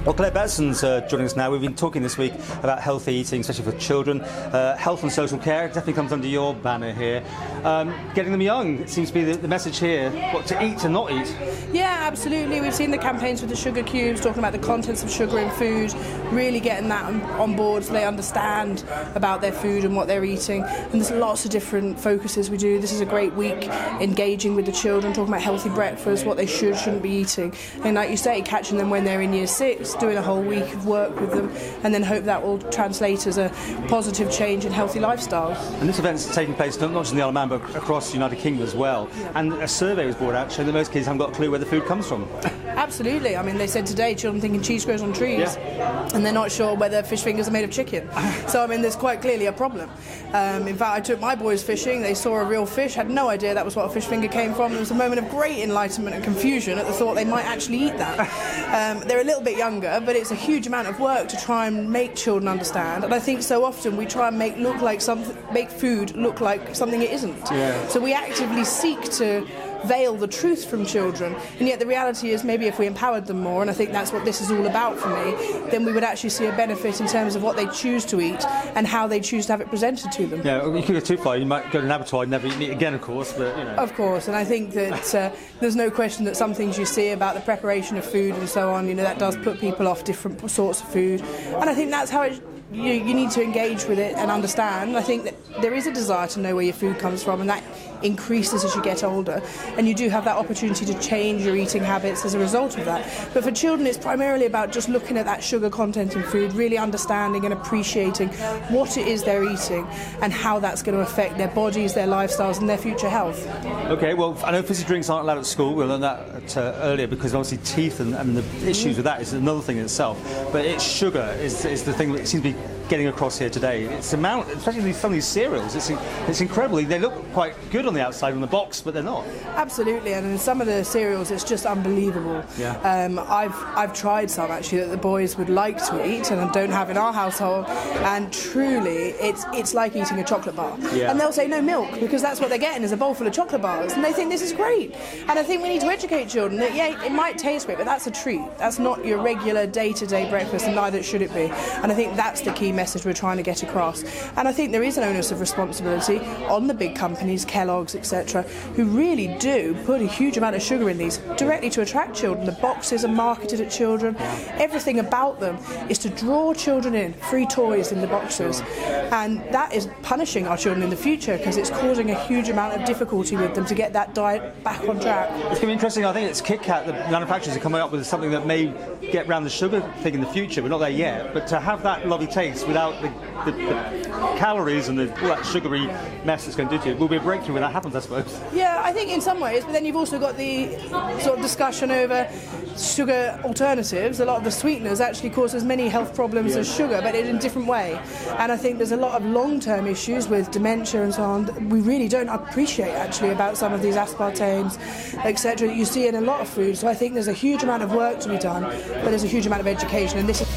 Well, Clare Bettison's joining us now. We've been talking this week about healthy eating, especially for children. Health and social care definitely comes under your banner here. Getting them young, it seems to be the message here, what to eat and not eat. Yeah, absolutely. We've seen the campaigns with the sugar cubes, talking about the contents of sugar in food, really getting that on board so they understand about their food and what they're eating. And there's lots of different focuses we do. This is a great week engaging with the children, talking about healthy breakfast, what they shouldn't be eating. And like you say, catching them when they're in year 6, doing a whole week of work with them, and then hope that will translate as a positive change in healthy lifestyles. And this event's taking place not just in the Isle of Man, but across the United Kingdom as well. Yeah. And a survey was brought out showing that most kids haven't got a clue where the food comes from. Absolutely. I mean, they said today children thinking cheese grows on trees, and they're not sure whether fish fingers are made of chicken. So, I mean, there's quite clearly a problem. In fact, I took my boys fishing. They saw a real fish, had no idea that was what a fish finger came from. There was a moment of great enlightenment and confusion at the thought they might actually eat that. They're a little bit younger, but it's a huge amount of work to try and make children understand. And I think so often we try and make food look like something it isn't. Yeah. So we actively seek to veil the truth from children, and yet the reality is maybe if we empowered them more, and I think that's what this is all about for me, then we would actually see a benefit in terms of what they choose to eat and how they choose to have it presented to them. Yeah, you could go too far. You might go to an abattoir and never eat meat again, of course, but you know. Of course, and I think that there's no question that some things you see about the preparation of food and so on, you know, that does put people off different sorts of food, and I think that's how you need to engage with it and understand. I think that there is a desire to know where your food comes from, and that increases as you get older, and you do have that opportunity to change your eating habits as a result of that. But for children, it's primarily about just looking at that sugar content in food, really understanding and appreciating what it is they're eating and how that's going to affect their bodies, their lifestyles and their future health. Okay, well, I know fizzy drinks aren't allowed at school. We learned that earlier, because obviously teeth and the issues with that is another thing in itself. But it's sugar is the thing that seems to be getting across here today. It's the amount, especially some of these cereals, it's incredible. They look quite good on the outside on the box, but they're not. Absolutely, and in some of the cereals it's just unbelievable. Yeah. I've tried some actually that the boys would like to eat and don't have in our household, and truly it's like eating a chocolate bar. Yeah. And they'll say no milk, because that's what they're getting is a bowl full of chocolate bars, and they think this is great. And I think we need to educate children that it might taste great, but that's a treat. That's not your regular day-to-day breakfast, and neither should it be. And I think that's the key message we're trying to get across. And I think there is an onus of responsibility on the big companies, Kellogg's, etc., who really do put a huge amount of sugar in these directly to attract children. The boxes are marketed at children. Everything about them is to draw children in, free toys in the boxes. And that is punishing our children in the future, because it's causing a huge amount of difficulty with them to get that diet back on track. It's going to be interesting. I think it's Kit Kat, the manufacturers are coming up with something that may get around the sugar thing in the future. We're not there yet, but to have that lovely taste without the calories and all that sugary mess it's going to do to you will be a breakthrough when that happens, I suppose. Yeah, I think in some ways, but then you've also got the sort of discussion over sugar alternatives. A lot of the sweeteners actually cause as many health problems as sugar, but in a different way. And I think there's a lot of long-term issues with dementia and so on that we really don't appreciate actually about some of these aspartames, etc., that you see in a lot of food. So I think there's a huge amount of work to be done, but there's a huge amount of education, and this is